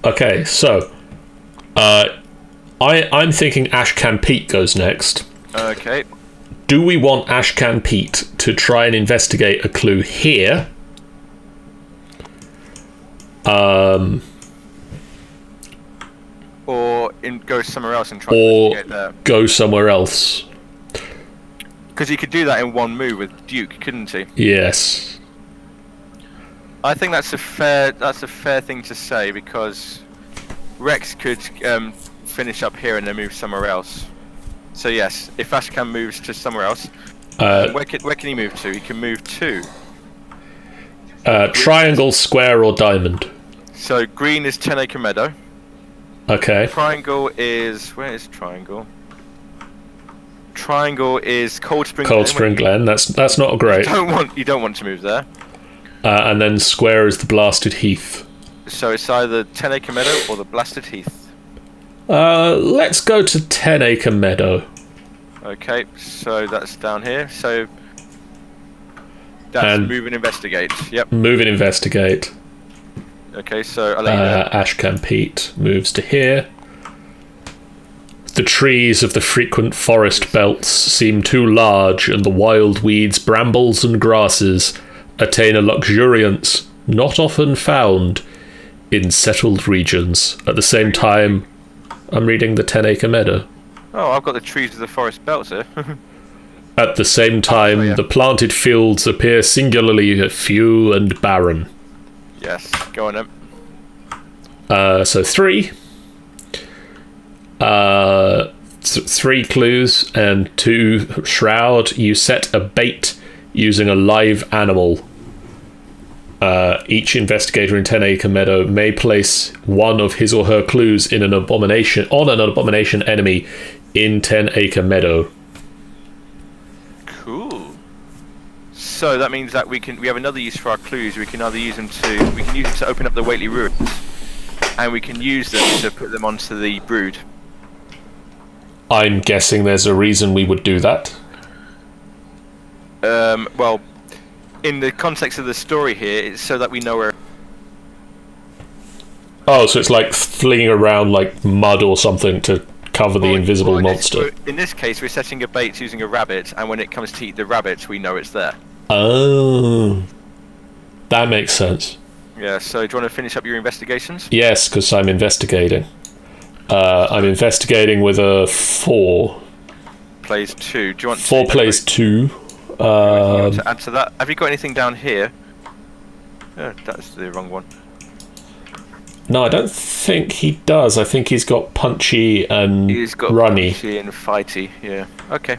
Okay, so I'm thinking Ashcan Pete goes next. Okay. Do we want Ashcan Pete to try and investigate a clue here? Or go somewhere else and try to investigate there. Go somewhere else. Because he could do that in one move with Duke, couldn't he? Yes. I think that's a fair thing to say, because Rex could finish up here and then move somewhere else. So yes, if Ashcan moves to somewhere else, where can he move to? He can move to triangle, square, or diamond. So green is 10 Acre Meadow. Okay. Triangle is, where is triangle? Triangle is Cold Spring. Cold Spring Glen. That's not great. You don't want to move there. And then square is the Blasted Heath. So it's either 10 Acre Meadow or the Blasted Heath. Let's go to 10 Acre Meadow. Okay, so that's down here. So that's move and investigate. Yep. Move and investigate. Okay, so I'll let you know. Ashcan Pete moves to here. The trees of the frequent forest belts seem too large, and the wild weeds, brambles, and grasses attain a luxuriance not often found in settled regions. At the same time, I'm reading the 10 Acre Meadow. Oh, I've got the trees of the forest belts here. At the same time, the planted fields appear singularly few and barren. Yes, go on then. So 3. 3 clues and 2 shroud. You set a bait using a live animal. Each investigator in 10 Acre Meadow may place one of his or her clues in an abomination enemy in 10 Acre Meadow. Cool. So that means that we have another use for our clues. We can use them to open up the Waitley ruins, and we can use them to put them onto the Brood. I'm guessing there's a reason we would do that. Well, in the context of the story here, it's so that we know where. Oh, so it's like flinging around like mud or something to cover the invisible monster. In this case, we're setting a bait using a rabbit, and when it comes to eat the rabbit, we know it's there. Oh, that makes sense. Yeah, so do you want to finish up your investigations? Yes, because I'm investigating. I'm investigating with a 4. Plays 2. Do you want 4 plays 2. You want to add to that? Have you got anything down here? Oh, that's the wrong one. No, I don't think he does. I think he's got punchy and He's got runny. Punchy and fighty, yeah. Okay.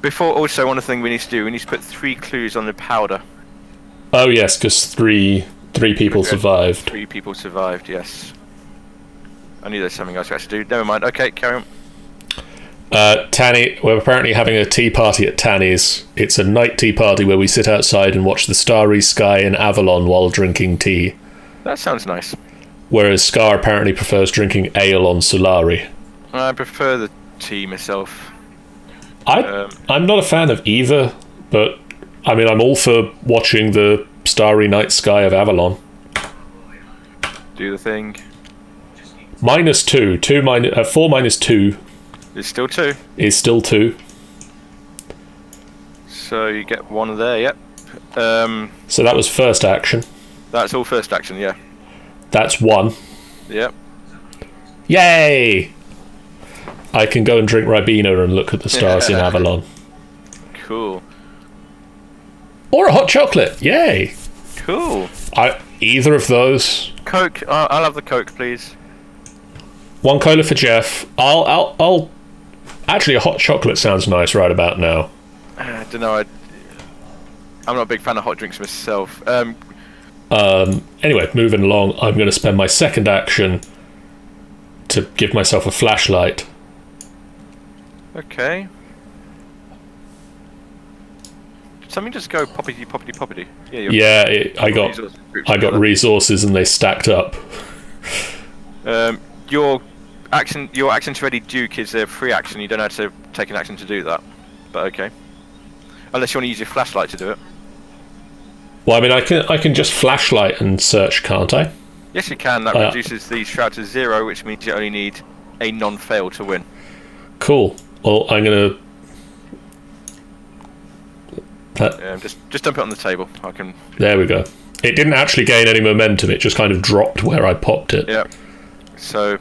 Before, also, one thing we need to do, we need to put 3 clues on the powder. Oh yes, because three people survived. 3 people survived, yes. I knew there's something else we had to do. Never mind. Okay, carry on. Tanny, we're apparently having a tea party at Tanny's. It's a night tea party where we sit outside and watch the starry sky in Avalon while drinking tea. That sounds nice. Whereas Scar apparently prefers drinking ale on Solari. I prefer the tea myself. I'm not a fan of either, but I mean, I'm all for watching the starry night sky of Avalon. Do the thing. -2. 4 minus 2 It's still 2. is still 2. So you get 1 there, yep. So that was first action. That's all first action, yeah. That's 1. Yep. Yay! I can go and drink Ribena and look at the stars in Avalon. Cool. Or a hot chocolate. Yay! Cool. Either of those. Coke. I'll have the Coke, please. 1 cola for Geoff. I'll. Actually, a hot chocolate sounds nice right about now. I don't know. I'm not a big fan of hot drinks myself. Anyway, moving along. I'm going to spend my second action to give myself a flashlight. Okay. Did something just go poppity poppity poppity? Yeah, I got resources and they stacked up. Your action to ready Duke is a free action. You don't have to take an action to do that. But okay. Unless you want to use your flashlight to do it. Well, I mean, I can just flashlight and search, can't I? Yes, you can. That reduces the shroud to 0, which means you only need a non-fail to win. Cool. Well, I'm gonna. Just dump it on the table. I can. There we go. It didn't actually gain any momentum. It just kind of dropped where I popped it. Yeah. So.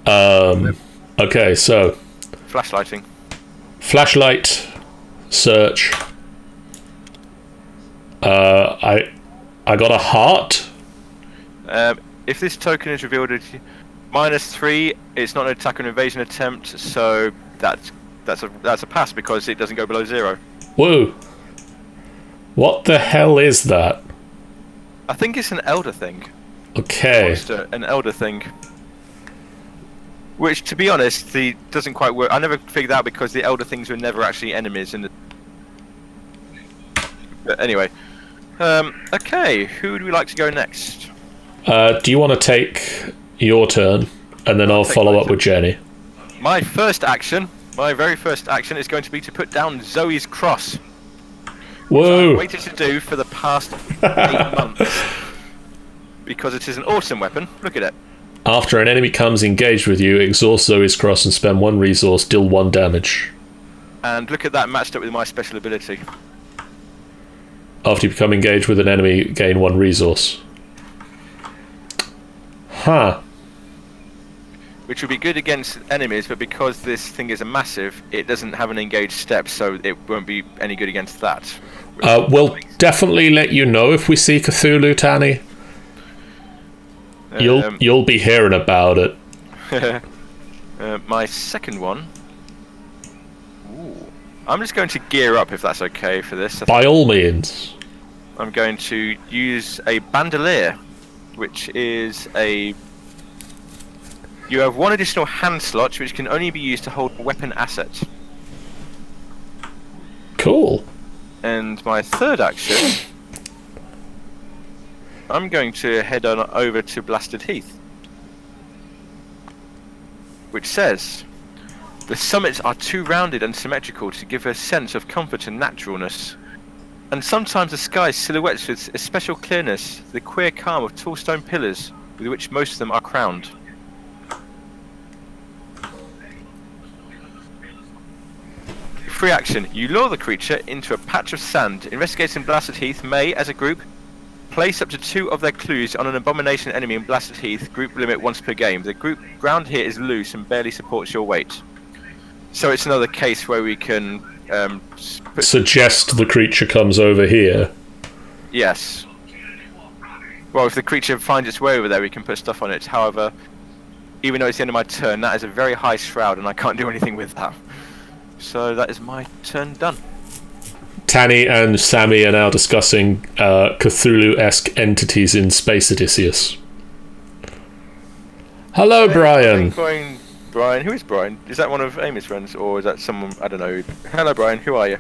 Okay. So. Flashlighting. Flashlight. Search. I got a heart. If this token is revealed at -3, it's not an attack or invasion attempt, so that's a pass because it doesn't go below 0. Whoa. What the hell is that? I think it's an elder thing. Okay. Monster, an elder thing. Which, to be honest, doesn't quite work. I never figured out because the elder things were never actually enemies in the. But anyway, okay. Who do we like to go next? Do you want to take your turn, and then I'll follow up with Jenny? My very first action, is going to be to put down Zoe's cross. Whoa! I've waited to do for the past 8 months because it is an awesome weapon. Look at it. After an enemy comes engaged with you, exhaust Zoe's cross and spend 1 resource, deal 1 damage. And look at that matched up with my special ability. After you become engaged with an enemy, gain 1 resource. Huh. Which would be good against enemies, but because this thing is a massive, it doesn't have an engaged step, so it won't be any good against that. We'll definitely let you know if we see Cthulhu, Tanny. You'll be hearing about it. My second one. Ooh. I'm just going to gear up if that's okay for this. By all means. I'm going to use a bandolier, which is a. You have 1 additional hand slot, which can only be used to hold a weapon asset. Cool. And my third action, I'm going to head on over to Blasted Heath, which says, the summits are too rounded and symmetrical to give a sense of comfort and naturalness, and sometimes the sky silhouettes with a special clearness the queer calm of tall stone pillars with which most of them are crowned. Free action. You lure the creature into a patch of sand. Investigators in Blasted Heath may, as a group, place up to 2 of their clues on an abomination enemy in Blasted Heath. Group limit once per game. The group ground here is loose and barely supports your weight. So it's another case where we can suggest the creature comes over here. Yes. Well, if the creature finds its way over there, we can put stuff on it. However, even though it's the end of my turn, that is a very high shroud, and I can't do anything with that. So that is my turn done. Tanny and Sammy are now discussing Cthulhu-esque entities in Space Odysseus. Hello, Brian. Brian, who is Brian? Is that one of Amy's friends, or is that someone I don't know? Hello, Brian. Who are you?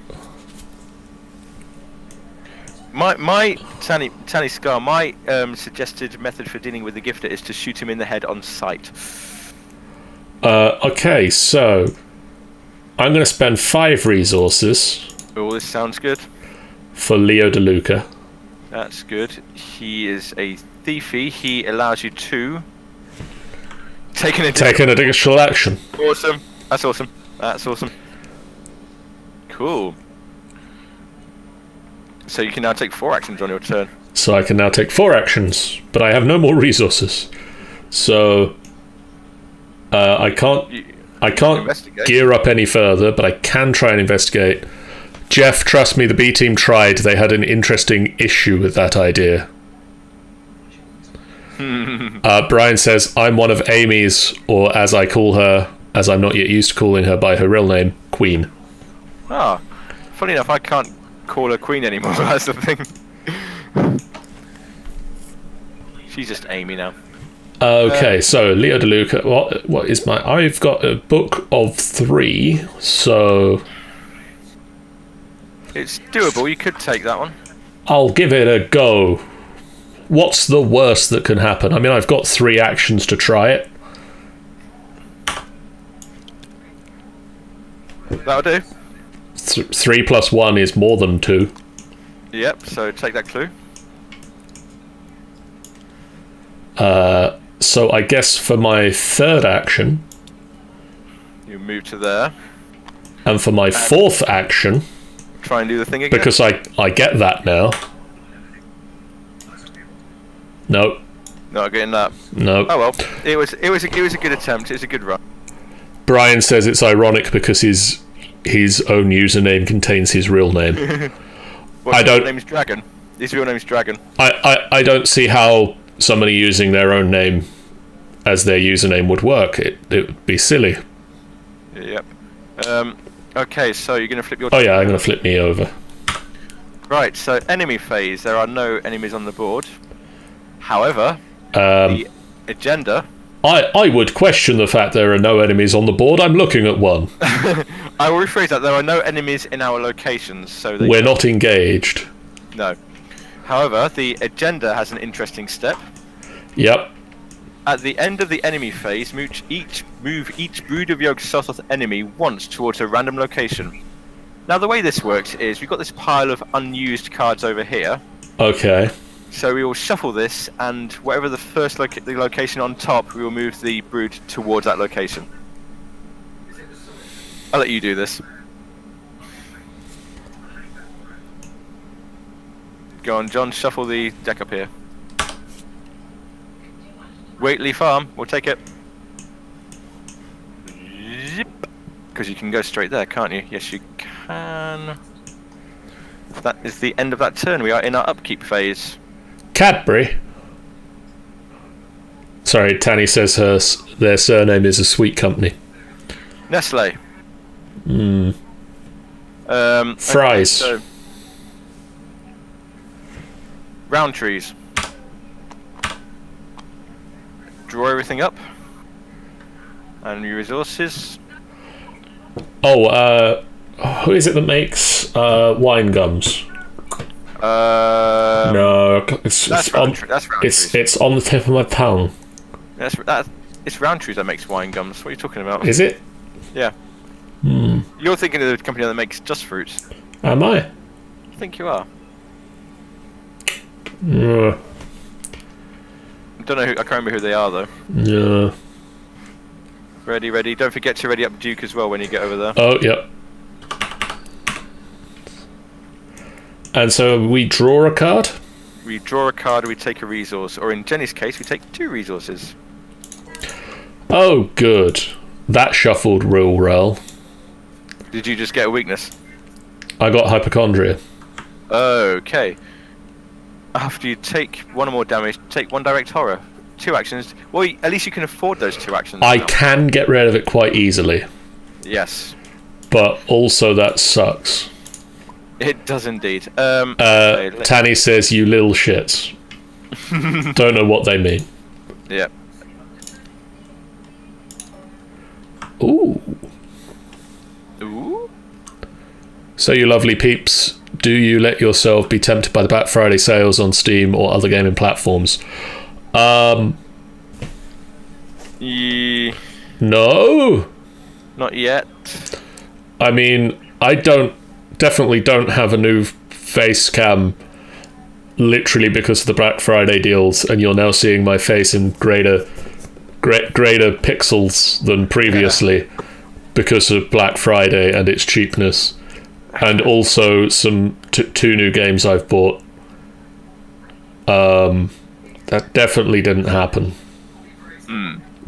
My Tanny Scar. My suggested method for dealing with the gifter is to shoot him in the head on sight. Okay, so I'm going to spend 5 resources. Oh, this sounds good. For Leo DeLuca. That's good. He is a thiefy. He allows you to take an additional action. Awesome. That's awesome. That's awesome. Cool. So you can now take 4 actions on your turn. So I can now take 4 actions, but I have no more resources. So I can't gear up any further, but I can try and investigate. Geoff, trust me, the B team tried. They had an interesting issue with that idea. Brian says, I'm one of Amy's, or as I call her, as I'm not yet used to calling her by her real name, Queen. Ah, funny enough, I can't call her Queen anymore. That's the thing. She's just Amy now. Okay, so Leo DeLuca, what is my... I've got a book of 3, so... It's doable, you could take that one. I'll give it a go. What's the worst that can happen? I mean, I've got 3 actions to try it. That'll do. 3 plus 1 is more than 2. Yep, so take that clue. So I guess for my third action, you move to there. and for my fourth action, try and do the thing again. Because I get that now. Nope. Not getting that. No. Oh well, it was a good attempt. It was a good run. Brian says it's ironic because his own username contains his real name. His real name is Dragon. His real name is Dragon. I don't see how somebody using their own name as their username would work. It would be silly. Yep. Okay, so you're going to flip your... Oh yeah, I'm going to flip me over. Right, so enemy phase. There are no enemies on the board. However, the agenda... I would question the fact there are no enemies on the board. I'm looking at one. I will rephrase that. There are no enemies in our locations, so... We're not engaged. No. However, the agenda has an interesting step. Yep. At the end of the enemy phase, move each Brood of Yog-Sothoth enemy once towards a random location. Now, the way this works is we've got this pile of unused cards over here. Okay. So we will shuffle this, and whatever the first the location on top, we will move the Brood towards that location. I'll let you do this. Go on, John, shuffle the deck up here. Waitley Farm, we'll take it. Because you can go straight there, can't you? Yes, you can. That is the end of that turn. We are in our upkeep phase. Cadbury. Sorry, Tanny says their surname is a sweet company. Nestle. Fries. Okay, so round trees. Draw everything up. And new resources. Oh, who is it that makes wine gums? No, that's round trees. It's on the tip of my tongue. It's round trees that makes wine gums. What are you talking about? Is it? Yeah. You're thinking of the company that makes just fruits. Am I? I think you are. Yeah. I don't know I can't remember who they are though. Yeah. Ready. Don't forget to ready up Duke as well when you get over there. Oh, yep. And so we draw a card? We draw a card, we take a resource, or in Jenny's case, we take 2 resources. Oh, good. That shuffled real well. Did you just get a weakness? I got hypochondria. Okay. After you take 1 or more damage, take 1 direct horror. 2 actions. Well, at least you can afford those 2 actions. I now. can get rid of it quite easily. Yes. But also that sucks. It does indeed. Tanny says, you little shits. Don't know what they mean. Yep. Ooh. Ooh. So you lovely peeps, do you let yourself be tempted by the Black Friday sales on Steam or other gaming platforms? No. Not yet. I mean, I definitely don't have a new face cam literally because of the Black Friday deals, and you're now seeing my face in greater pixels than previously because of Black Friday and its cheapness, and also some 2 new games I've bought. That definitely didn't happen.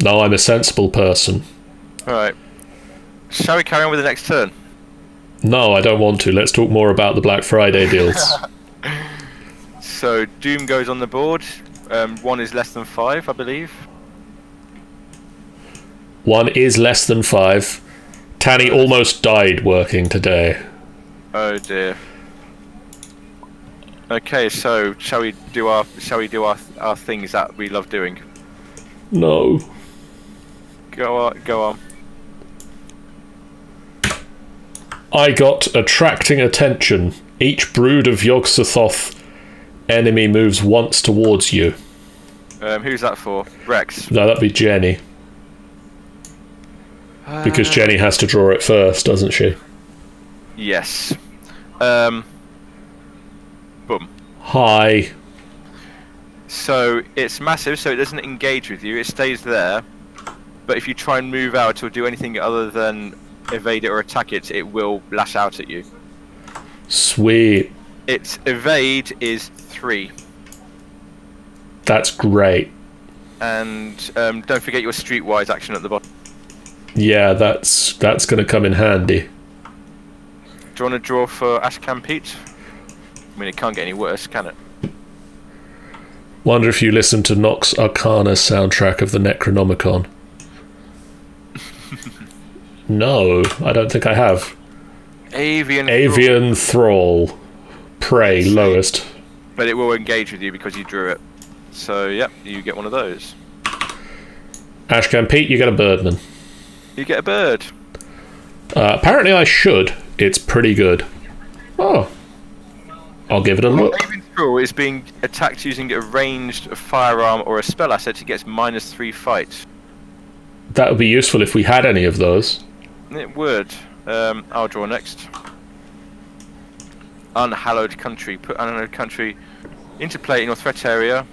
No, I'm a sensible person. Alright. Shall we carry on with the next turn? No, I don't want to. Let's talk more about the Black Friday deals. So, Doom goes on the board. 1 is less than 5, I believe. 1 is less than 5. Tanny almost died working today. Oh dear. Okay, so shall we do our things that we love doing? No. Go on. I got attracting attention. Each Brood of Yog-Sothoth enemy moves once towards you. Who's that for? Rex. No, that'd be Jenny. Because Jenny has to draw it first, doesn't she? Yes. Boom. Hi. So it's massive, so it doesn't engage with you. It stays there. But if you try and move out or do anything other than evade it or attack it, it will lash out at you. Sweet. Its evade is 3. That's great. And don't forget your streetwise action at the bottom. Yeah, that's going to come in handy. Do you want to draw for Ashcan Pete? I mean, it can't get any worse, can it? Wonder if you listened to Nox Arcana's soundtrack of the Necronomicon. No, I don't think I have. Avian Thrall. Prey, lowest. But it will engage with you because you drew it. So, yep, you get one of those. Ashcan Pete, you get a birdman. You get a bird. Apparently I should. It's pretty good. Oh. I'll give it a look. Avian Thrall is being attacked using a ranged firearm or a spell asset. It gets -3 fight. That would be useful if we had any of those. It would. I'll draw next. Unhallowed Country. Put Unhallowed Country into play in your threat area.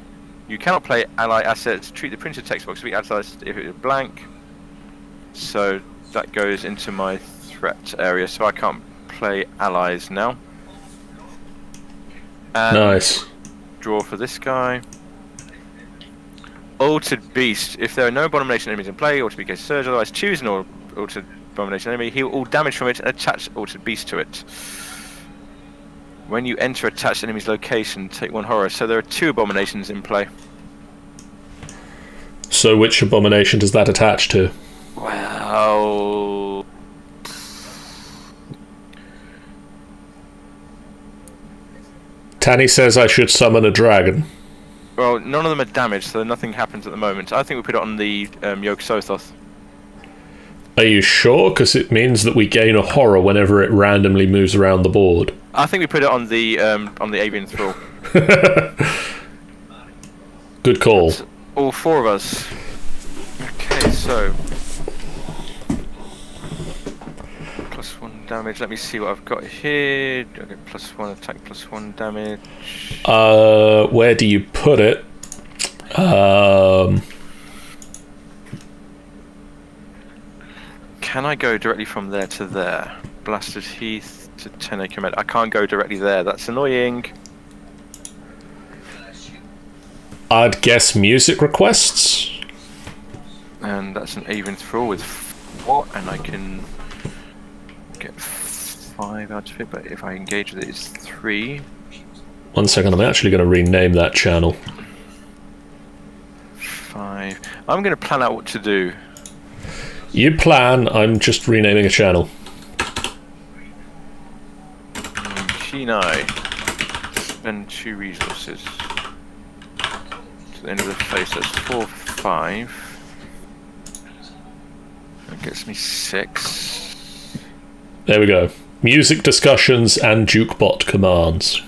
You cannot play ally assets. Treat the printed text box. Be allies if it is blank. So that goes into my threat area. So I can't play allies now. And nice. Draw for this guy. Altered Beast. If there are no abomination enemies in play, Altered Beast goes surge. Otherwise, choose an altered abomination enemy. Heal all damage from it and attach Altered Beast to it. When you enter attached enemy's location, take 1 horror. So there are 2 abominations in play. So which abomination does that attach to? Well, Tanny says I should summon a dragon. well, none of them are damaged, so nothing happens at the moment. I think we put it on the Yog-Sothoth. Are you sure? Because it means that we gain a horror whenever it randomly moves around the board. I think we put it on the Avian Thrall. Good call. That's all 4 of us. Okay, so +1 damage. Let me see what I've got here. I get +1 attack, +1 damage. Where do you put it? Can I go directly from there to there? Blasted Heath to 10 acre med. I can't go directly there. That's annoying. I'd guess music requests. And that's an Avian Thrall with 4, and I can get 5 out of it, but if I engage with it, it's 3. 1 second, I'm actually going to rename that channel. 5. I'm going to plan out what to do. You plan, I'm just renaming a channel. Kenai. Spend 2 resources. To the end of the face, that's 4, 5. That gets me 6. There we go. Music discussions and jukebot commands.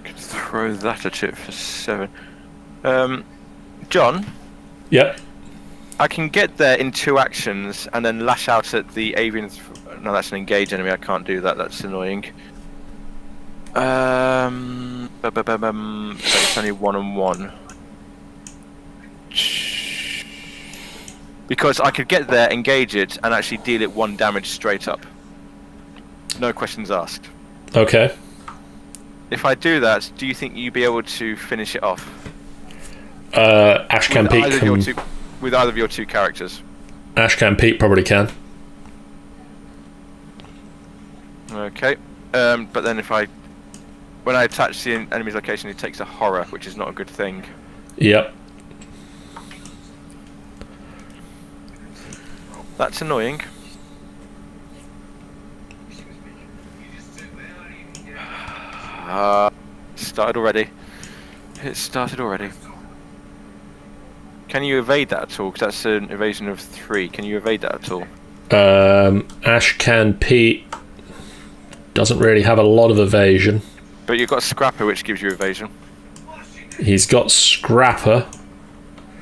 Could throw that at it for 7. John? Yep. I can get there in 2 actions and then lash out at the avian. No, that's an engaged enemy. I can't do that. That's annoying. It's only 1 and 1. Because I could get there, engage it, and actually deal it 1 damage straight up. No questions asked. Okay. If I do that, do you think you'd be able to finish it off? Ashcan Pete can... With either of your 2 characters. Ashcan Pete probably can. Okay. But then when I attach the enemy's location, it takes a horror, which is not a good thing. Yep. That's annoying. Started already. It started already. Can you evade that at all? Because that's an evasion of 3. Can you evade that at all? Ashcan Pete doesn't really have a lot of evasion. But you've got Scrapper, which gives you evasion. He's got Scrapper,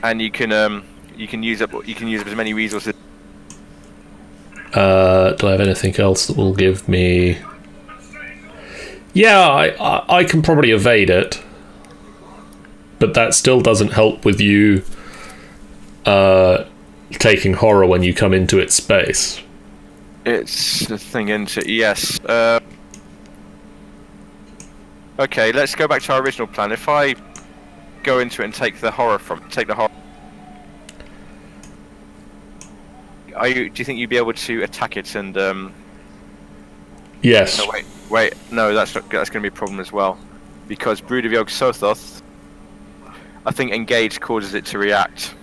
and you can use up as many resources. Do I have anything else that will give me? Yeah, I can probably evade it. but that still doesn't help with you taking horror when you come into its space. It's the thing into yes. Okay, let's go back to our original plan. If I go into it and take the horror, do you think you'd be able to attack it and? Yes. No, wait. No, that's going to be a problem as well, because Brood of Yog-Sothoth, I think engage causes it to react.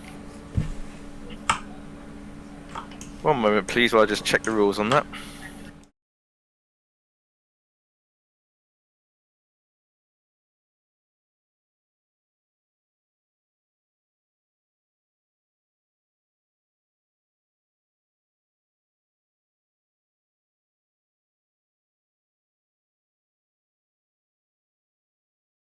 One moment, please, while I just check the rules on that.